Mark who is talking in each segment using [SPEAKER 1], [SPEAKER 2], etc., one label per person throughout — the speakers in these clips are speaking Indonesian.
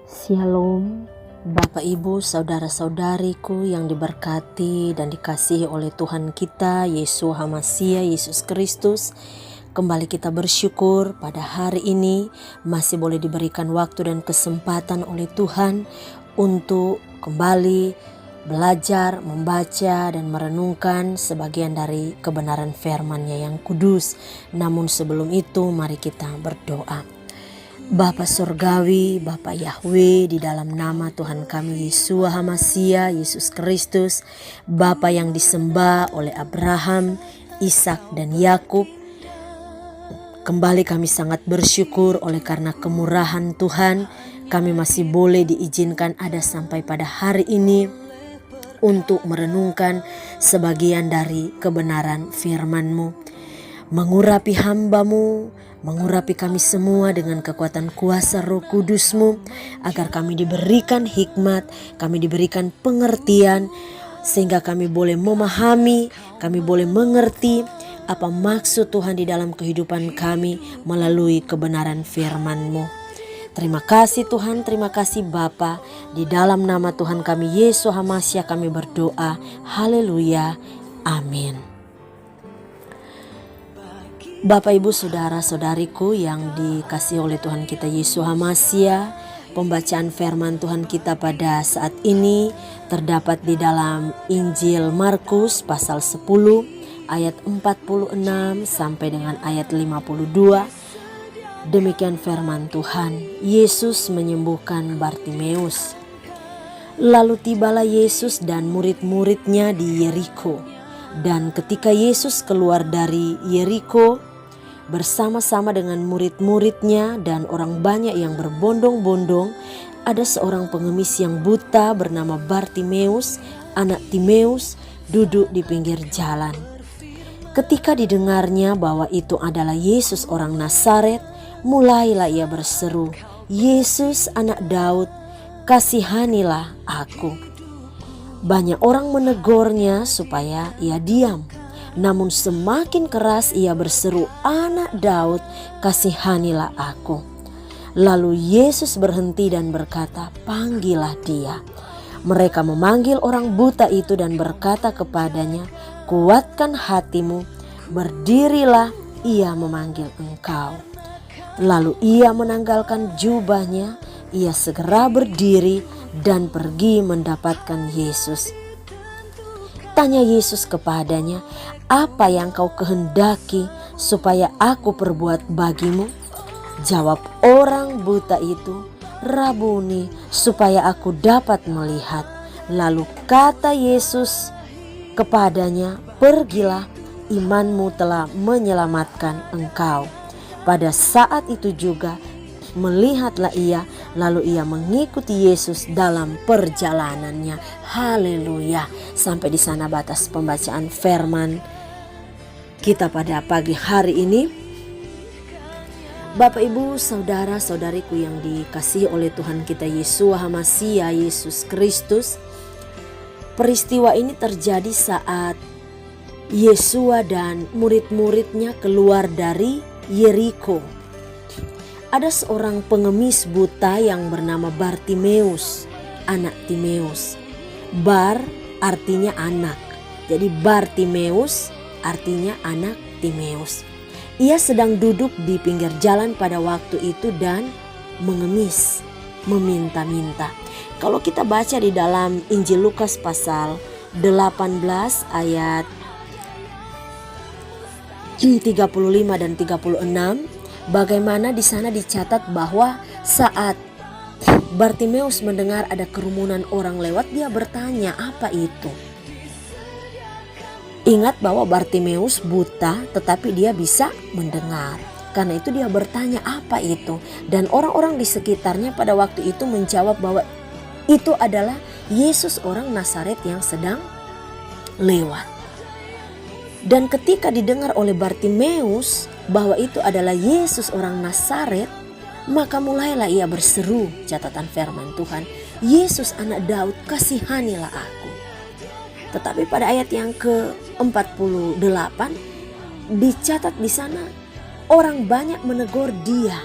[SPEAKER 1] Shalom, Bapak Ibu, saudara-saudariku yang diberkati dan dikasihi oleh Tuhan kita, Yesus Hamasiah, Yesus Kristus. Kembali kita bersyukur pada hari ini masih boleh diberikan waktu dan kesempatan oleh Tuhan untuk kembali belajar, membaca dan merenungkan sebagian dari kebenaran firman-Nya yang kudus. Namun sebelum itu mari kita berdoa. Bapa Surgawi, Bapa Yahweh, di dalam nama Tuhan kami Yesus Hamasiah, Yesus Kristus, Bapa yang disembah oleh Abraham, Ishak dan Yakub. Kembali kami sangat bersyukur oleh karena kemurahan Tuhan, kami masih boleh diizinkan ada sampai pada hari ini untuk merenungkan sebagian dari kebenaran firman-Mu. Mengurapi hamba-Mu, mengurapi kami semua dengan kekuatan kuasa Roh Kudus-Mu, agar kami diberikan hikmat, kami diberikan pengertian, sehingga kami boleh memahami, kami boleh mengerti apa maksud Tuhan di dalam kehidupan kami melalui kebenaran firman-Mu. Terima kasih Tuhan, terima kasih Bapa. Di dalam nama Tuhan kami Yesus Hamasiah kami berdoa. Haleluya. Amin. Bapak Ibu saudara-saudariku yang dikasihi oleh Tuhan kita Yesus Hamasiah, pembacaan firman Tuhan kita pada saat ini terdapat di dalam Injil Markus pasal 10 ayat 46 sampai dengan ayat 52. Demikian firman Tuhan. Yesus menyembuhkan Bartimeus. Lalu tibalah Yesus dan murid-muridnya di Yeriko. Dan ketika Yesus keluar dari Yeriko bersama-sama dengan murid-muridnya dan orang banyak yang berbondong-bondong, ada seorang pengemis yang buta bernama Bartimeus, anak Timeus, duduk di pinggir jalan. Ketika didengarnya bahwa itu adalah Yesus orang Nazaret, mulailah ia berseru, "Yesus anak Daud, kasihanilah aku." Banyak orang menegurnya supaya ia diam. Namun semakin keras ia berseru, "Anak Daud, kasihanilah aku." Lalu Yesus berhenti dan berkata, "Panggillah dia." Mereka memanggil orang buta itu dan berkata kepadanya, "Kuatkan hatimu, berdirilah, ia memanggil engkau." Lalu ia menanggalkan jubahnya, ia segera berdiri dan pergi mendapatkan Yesus. Tanya Yesus kepadanya, "Apa yang kau kehendaki supaya aku perbuat bagimu?" Jawab orang buta itu, "Rabuni, supaya aku dapat melihat." Lalu kata Yesus kepadanya, "Pergilah, imanmu telah menyelamatkan engkau." Pada saat itu juga melihatlah ia, lalu ia mengikuti Yesus dalam perjalanannya. Haleluya. Sampai di sana batas pembacaan firman kita pada pagi hari ini. Bapak Ibu, saudara-saudariku yang dikasihi oleh Tuhan kita Yesus Hamasiah, Yesus Kristus. Peristiwa ini terjadi saat Yesua dan murid-muridnya keluar dari Yeriko. Ada seorang pengemis buta yang bernama Bartimeus, anak Timeus. Bar artinya anak, jadi Bartimeus artinya anak Timeus. Ia sedang duduk di pinggir jalan pada waktu itu dan mengemis, meminta-minta. Kalau kita baca di dalam Injil Lukas pasal 18 ayat 35 dan 36, bagaimana di sana dicatat bahwa saat Bartimeus mendengar ada kerumunan orang lewat, dia bertanya, "Apa itu?" Ingat bahwa Bartimeus buta tetapi dia bisa mendengar. Karena itu dia bertanya, "Apa itu?" Dan orang-orang di sekitarnya pada waktu itu menjawab bahwa itu adalah Yesus orang Nazaret yang sedang lewat. Dan ketika didengar oleh Bartimeus bahwa itu adalah Yesus orang Nazaret, maka mulailah ia berseru, catatan firman Tuhan, "Yesus anak Daud, kasihanilah aku." Tetapi pada ayat yang ke-48 dicatat di sana orang banyak menegur dia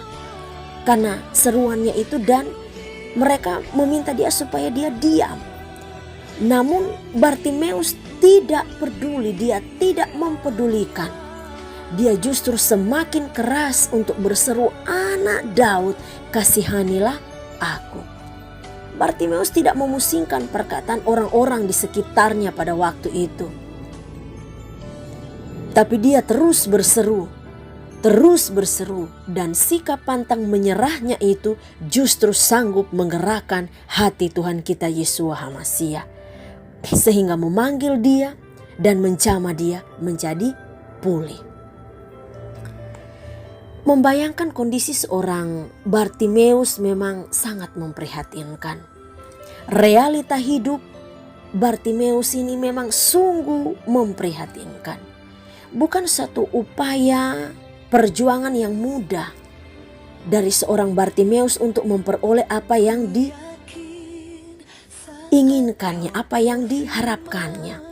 [SPEAKER 1] karena seruannya itu, dan Mereka meminta dia supaya dia diam. Namun Bartimeus tidak peduli, dia tidak mempedulikan. Dia justru semakin keras untuk berseru, "Anak Daud, kasihanilah aku." Bartimeus tidak memusingkan perkataan orang-orang di sekitarnya pada waktu itu. Tapi dia terus berseru, dan sikap pantang menyerahnya itu justru sanggup menggerakkan hati Tuhan kita Yesus HaMasiah, sehingga memanggil dia dan menjamah dia menjadi pulih. Membayangkan kondisi seorang Bartimeus memang sangat memprihatinkan. Realita hidup Bartimeus ini memang sungguh memprihatinkan. Bukan satu upaya perjuangan yang mudah dari seorang Bartimeus untuk memperoleh apa yang diinginkannya, apa yang diharapkannya.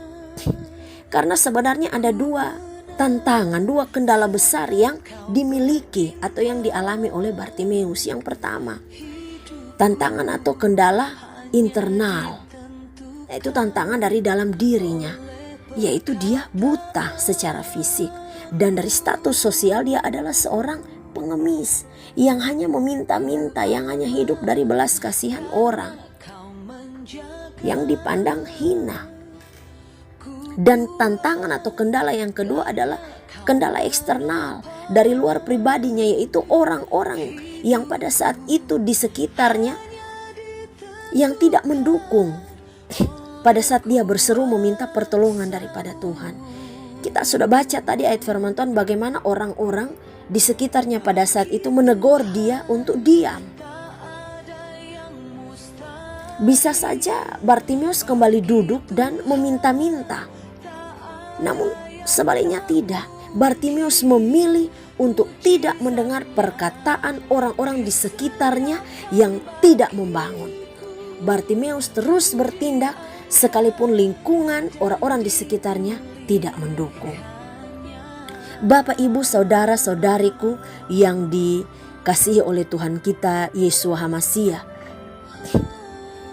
[SPEAKER 1] Karena sebenarnya ada dua tantangan, dua kendala besar yang dimiliki atau yang dialami oleh Bartimeus. Yang pertama, tantangan atau kendala internal, yaitu tantangan dari dalam dirinya, yaitu dia buta secara fisik. Dan dari status sosial dia adalah seorang pengemis yang hanya meminta-minta, yang hanya hidup dari belas kasihan orang, yang dipandang hina. Dan tantangan atau kendala yang kedua adalah kendala eksternal dari luar pribadinya, yaitu orang-orang yang pada saat itu di sekitarnya yang tidak mendukung pada saat dia berseru meminta pertolongan daripada Tuhan. Kita sudah baca tadi ayat firman Tuhan bagaimana orang-orang di sekitarnya pada saat itu menegur dia untuk diam. Bisa saja Bartimeus kembali duduk dan meminta-minta. Namun sebaliknya tidak. Bartimeus memilih untuk tidak mendengar perkataan orang-orang di sekitarnya yang tidak membangun. Bartimeus terus bertindak sekalipun lingkungan orang-orang di sekitarnya tidak mendukung. Bapak, Ibu, saudara-saudariku yang dikasihi oleh Tuhan kita Yesus HaMasiah,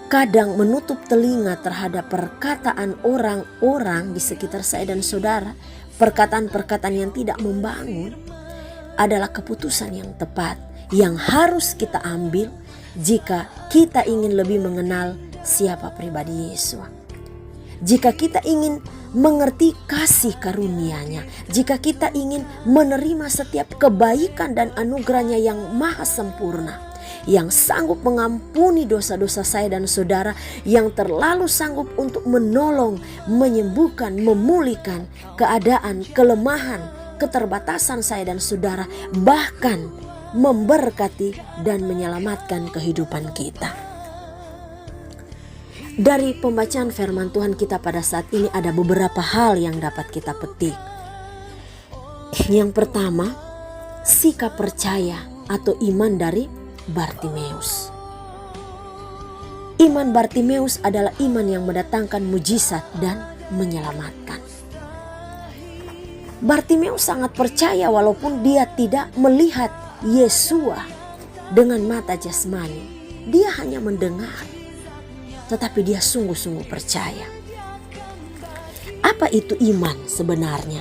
[SPEAKER 1] kadang menutup telinga terhadap perkataan orang-orang di sekitar saya dan saudara, perkataan-perkataan yang tidak membangun adalah keputusan yang tepat yang harus kita ambil jika kita ingin lebih mengenal siapa pribadi Yesus. Jika kita ingin mengerti kasih karunia-Nya, jika kita ingin menerima setiap kebaikan dan anugerah-Nya yang maha sempurna, yang sanggup mengampuni dosa-dosa saya dan saudara, yang terlalu sanggup untuk menolong, menyembuhkan, memulihkan keadaan, kelemahan, keterbatasan saya dan saudara, bahkan memberkati dan menyelamatkan kehidupan kita. Dari pembacaan firman Tuhan kita pada saat ini ada beberapa hal yang dapat kita petik. Yang pertama, sikap percaya atau iman dari Bartimeus. Iman Bartimeus adalah iman yang mendatangkan mujizat dan menyelamatkan. Bartimeus sangat percaya walaupun dia tidak melihat Yesua dengan mata jasmani. Dia hanya mendengar. Tetapi dia sungguh-sungguh percaya. Apa itu iman sebenarnya?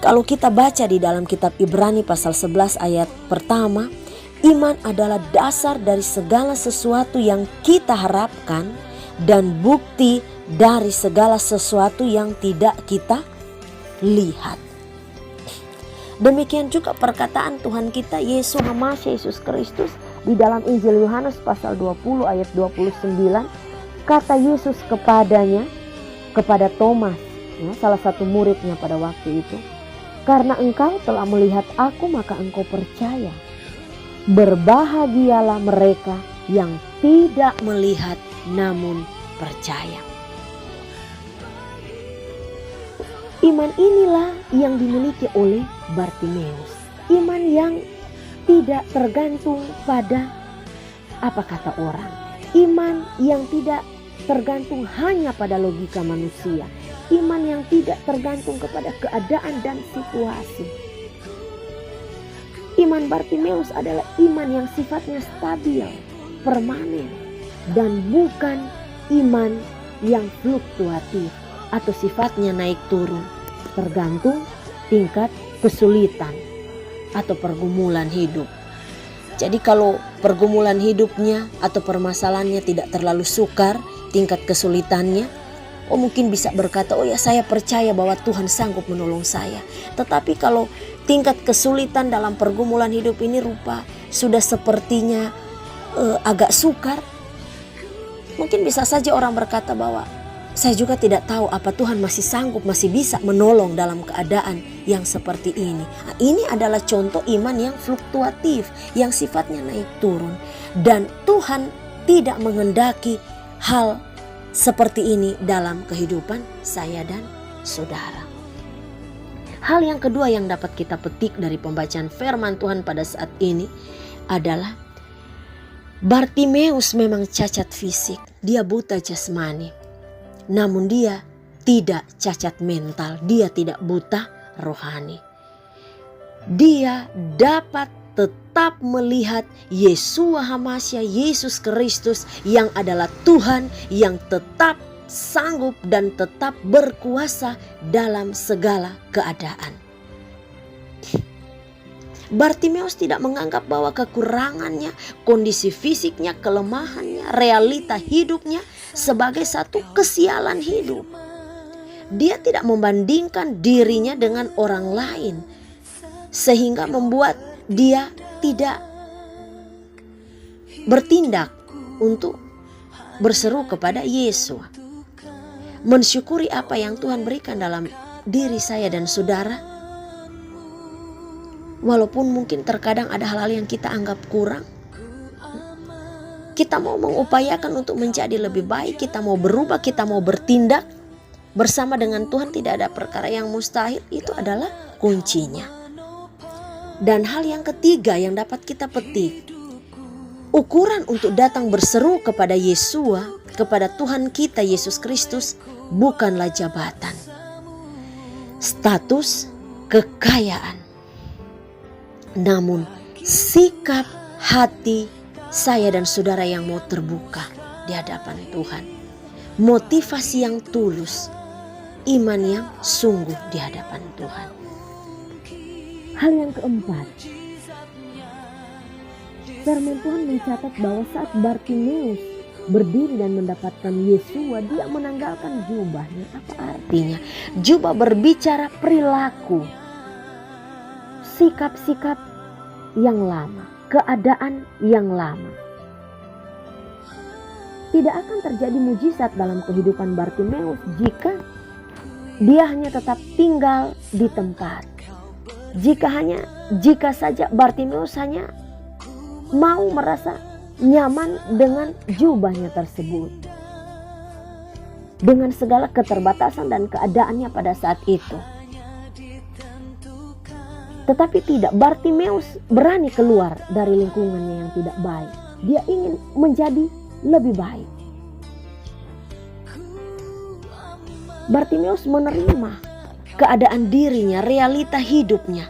[SPEAKER 1] Kalau kita baca di dalam kitab Ibrani pasal 11 ayat pertama, iman adalah dasar dari segala sesuatu yang kita harapkan dan bukti dari segala sesuatu yang tidak kita lihat. Demikian juga perkataan Tuhan kita Yesus HaMasiah Yesus Kristus di dalam Injil Yohanes pasal 20 ayat 29, kata Yesus kepada Thomas, salah satu muridnya pada waktu itu, "Karena engkau telah melihat aku, maka engkau percaya. Berbahagialah mereka yang tidak melihat namun percaya." Iman inilah yang dimiliki oleh Bartimeus. Iman yang tidak tergantung pada apa kata orang. Iman yang tidak tergantung hanya pada logika manusia. Iman yang tidak tergantung kepada keadaan dan situasi. Iman Bartimeus adalah iman yang sifatnya stabil. permanen dan bukan iman yang fluktuatif atau sifatnya naik turun tergantung tingkat kesulitan atau pergumulan hidup. Jadi kalau pergumulan hidupnya atau permasalahannya tidak terlalu sukar, tingkat kesulitannya, mungkin bisa berkata, oh ya saya percaya bahwa Tuhan sanggup menolong saya. Tetapi kalau tingkat kesulitan dalam pergumulan hidup ini rupa sudah sepertinya agak sukar, mungkin bisa saja orang berkata bahwa saya juga tidak tahu apa Tuhan masih sanggup, masih bisa menolong dalam keadaan yang seperti ini. Nah, ini adalah contoh iman yang fluktuatif, yang sifatnya naik turun. Dan Tuhan tidak menghendaki hal seperti ini dalam kehidupan saya dan saudara. Hal yang kedua yang dapat kita petik dari pembacaan firman Tuhan pada saat ini adalah Bartimeus memang cacat fisik, dia buta jasmani. Namun dia tidak cacat mental, dia tidak buta rohani. Dia dapat tetap melihat Yeshua HaMasya, Yesus Kristus yang adalah Tuhan yang tetap sanggup dan tetap berkuasa dalam segala keadaan. Bartimeus tidak menganggap bahwa kekurangannya, kondisi fisiknya, kelemahannya, realita hidupnya sebagai satu kesialan hidup. Dia tidak membandingkan dirinya dengan orang lain sehingga membuat dia tidak bertindak untuk berseru kepada Yesus. Mensyukuri apa yang Tuhan berikan dalam diri saya dan saudara. Walaupun mungkin terkadang ada hal-hal yang kita anggap kurang, kita mau mengupayakan untuk menjadi lebih baik, kita mau berubah, kita mau bertindak bersama dengan Tuhan. Tidak ada perkara yang mustahil, itu adalah kuncinya. Dan hal yang ketiga yang dapat kita petik, ukuran untuk datang berseru kepada Yeshua, kepada Tuhan kita Yesus Kristus, bukanlah jabatan, status, kekayaan, namun sikap hati saya dan saudara yang mau terbuka di hadapan Tuhan. Motivasi yang tulus, iman yang sungguh di hadapan Tuhan. Hal yang keempat, firman Tuhan mencatat bahwa saat Bartimeus berdiri dan mendapatkan Yeshua, dia menanggalkan jubahnya. Apa artinya? Jubah berbicara perilaku, sikap-sikap yang lama, keadaan yang lama. Tidak akan terjadi mujizat dalam kehidupan Bartimeus jika dia hanya tetap tinggal di tempat. Jika saja Bartimeus hanya mau merasa nyaman dengan jubahnya tersebut, dengan segala keterbatasan dan keadaannya pada saat itu. Tetapi tidak, Bartimeus berani keluar dari lingkungannya yang tidak baik. Dia ingin menjadi lebih baik. Bartimeus menerima keadaan dirinya, realita hidupnya.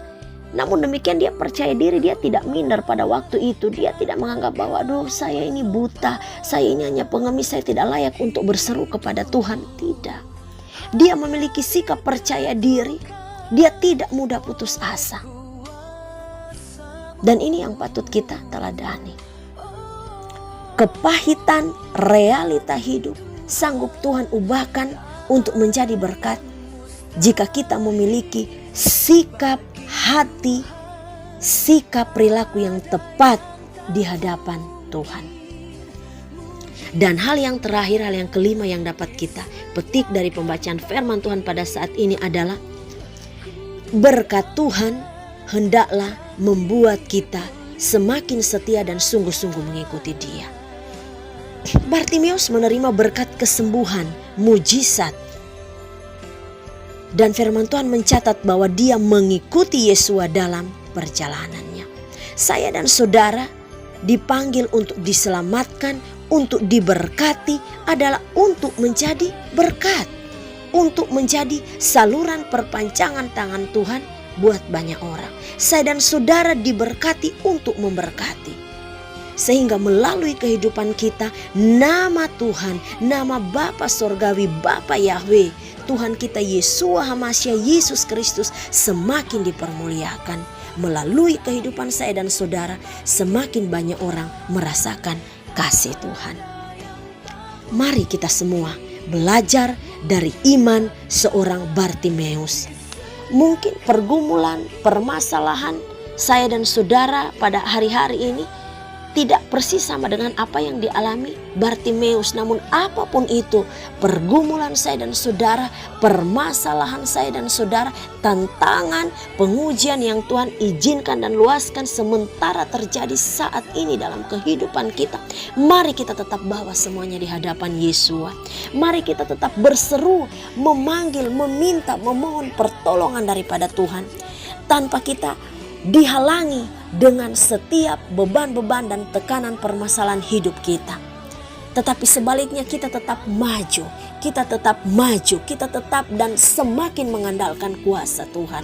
[SPEAKER 1] Namun demikian dia percaya diri, dia tidak minder pada waktu itu. Dia tidak menganggap bahwa aduh saya ini buta, saya ini hanya pengemis, saya tidak layak untuk berseru kepada Tuhan. Tidak. Dia memiliki sikap percaya diri. Dia tidak mudah putus asa. Dan ini yang patut kita teladani. Kepahitan realita hidup sanggup Tuhan ubahkan untuk menjadi berkat jika kita memiliki sikap hati, sikap perilaku yang tepat di hadapan Tuhan. Dan hal yang terakhir, hal yang kelima yang dapat kita petik dari pembacaan firman Tuhan pada saat ini adalah berkat Tuhan hendaklah membuat kita semakin setia dan sungguh-sungguh mengikuti Dia. Bartimeus menerima berkat kesembuhan, mujizat. Dan firman Tuhan mencatat bahwa dia mengikuti Yeshua dalam perjalanannya. Saya dan saudara dipanggil untuk diselamatkan, untuk diberkati adalah untuk menjadi berkat. Untuk menjadi saluran perpanjangan tangan Tuhan buat banyak orang. Saya dan saudara diberkati untuk memberkati. Sehingga melalui kehidupan kita, nama Tuhan, nama Bapa Sorgawi, Bapa Yahweh, Tuhan kita Yeshua HaMashiach Yesus Kristus semakin dipermuliakan. Melalui kehidupan saya dan saudara, semakin banyak orang merasakan kasih Tuhan. Mari kita semua belajar dari iman seorang Bartimeus. Mungkin pergumulan, permasalahan saya dan saudara pada hari-hari ini tidak persis sama dengan apa yang dialami Bartimeus. Namun apapun itu, pergumulan saya dan saudara, permasalahan saya dan saudara, tantangan, pengujian yang Tuhan izinkan dan luaskan sementara terjadi saat ini dalam kehidupan kita, mari kita tetap bawa semuanya di hadapan Yesua. Mari kita tetap berseru, memanggil, meminta, memohon pertolongan daripada Tuhan, tanpa kita dihalangi dengan setiap beban-beban dan tekanan permasalahan hidup kita. Tetapi sebaliknya kita tetap maju, kita tetap dan semakin mengandalkan kuasa Tuhan.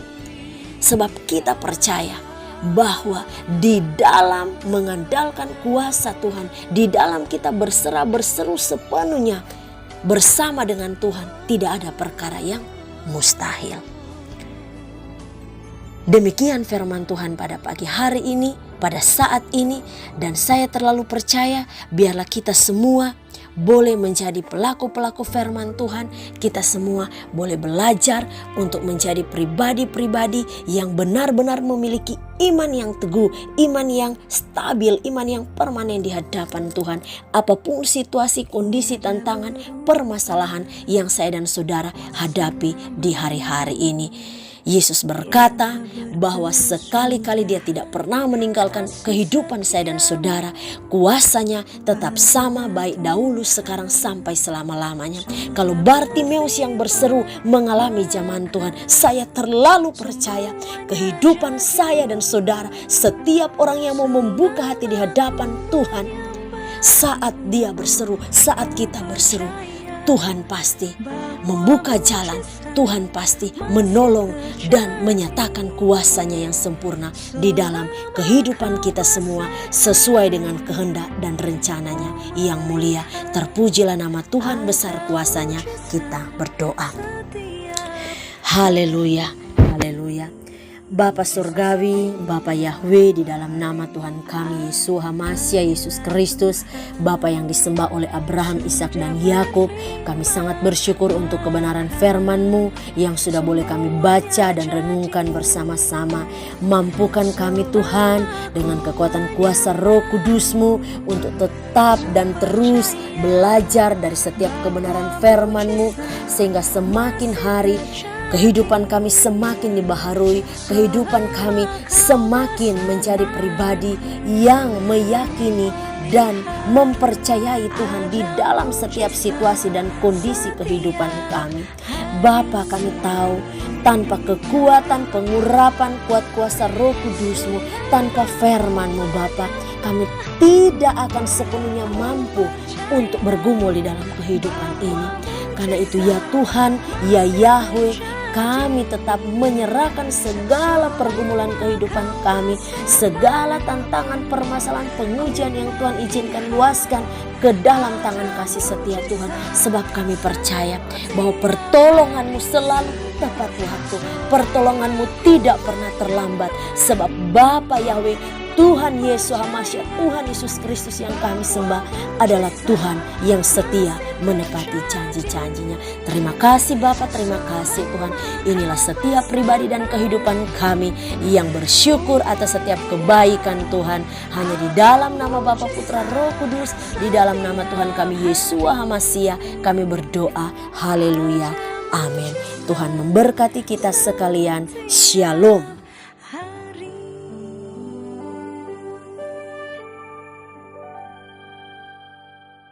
[SPEAKER 1] Sebab kita percaya bahwa di dalam mengandalkan kuasa Tuhan, di dalam kita berseru sepenuhnya bersama dengan Tuhan, tidak ada perkara yang mustahil. Demikian firman Tuhan pada pagi hari ini, pada saat ini, dan saya terlalu percaya biarlah kita semua boleh menjadi pelaku-pelaku firman Tuhan. Kita semua boleh belajar untuk menjadi pribadi-pribadi yang benar-benar memiliki iman yang teguh, iman yang stabil, iman yang permanen di hadapan Tuhan. Apapun situasi, kondisi, tantangan, permasalahan yang saya dan saudara hadapi di hari-hari ini. Yesus berkata bahwa sekali-kali Dia tidak pernah meninggalkan kehidupan saya dan saudara. Kuasanya tetap sama, baik dahulu, sekarang, sampai selama-lamanya. Kalau Bartimeus yang berseru mengalami zaman Tuhan, saya terlalu percaya kehidupan saya dan saudara, setiap orang yang mau membuka hati di hadapan Tuhan, saat dia berseru, saat kita berseru, Tuhan pasti membuka jalan, Tuhan pasti menolong dan menyatakan kuasanya yang sempurna di dalam kehidupan kita semua sesuai dengan kehendak dan rencananya yang mulia. Terpujilah nama Tuhan besar kuasanya. Kita berdoa. Haleluya, haleluya. Bapa Surgawi, Bapa Yahweh, di dalam nama Tuhan kami Yesus HaMashiach Yesus Kristus, Bapa yang disembah oleh Abraham, Ishak dan Yakub, kami sangat bersyukur untuk kebenaran firman-Mu yang sudah boleh kami baca dan renungkan bersama-sama. Mampukan kami Tuhan dengan kekuatan kuasa Roh Kudus-Mu untuk tetap dan terus belajar dari setiap kebenaran firman-Mu, sehingga semakin hari kehidupan kami semakin dibaharui, kehidupan kami semakin menjadi pribadi yang meyakini dan mempercayai Tuhan di dalam setiap situasi dan kondisi kehidupan kami. Bapa, kami tahu tanpa kekuatan, pengurapan, kuat kuasa Roh Kudus-Mu, tanpa firman-Mu Bapa, kami tidak akan sepenuhnya mampu untuk bergumul di dalam kehidupan ini. Karena itu ya Tuhan, ya Yahweh, kami tetap menyerahkan segala pergumulan kehidupan kami, segala tantangan, permasalahan, pengujian yang Tuhan izinkan luaskan ke dalam tangan kasih setia Tuhan. Sebab kami percaya bahwa pertolongan-Mu selalu tepat waktu, pertolongan-Mu tidak pernah terlambat. Sebab Bapa Yahweh, Tuhan Yesus HaMashiach, Tuhan Yesus Kristus yang kami sembah adalah Tuhan yang setia menepati janji-janjinya. Terima kasih Bapa, terima kasih Tuhan. Inilah setiap pribadi dan kehidupan kami yang bersyukur atas setiap kebaikan Tuhan. Hanya di dalam nama Bapa, Putra, Roh Kudus, di dalam nama Tuhan kami Yesus HaMashiach, kami berdoa. Haleluya, amin. Tuhan memberkati kita sekalian. Shalom.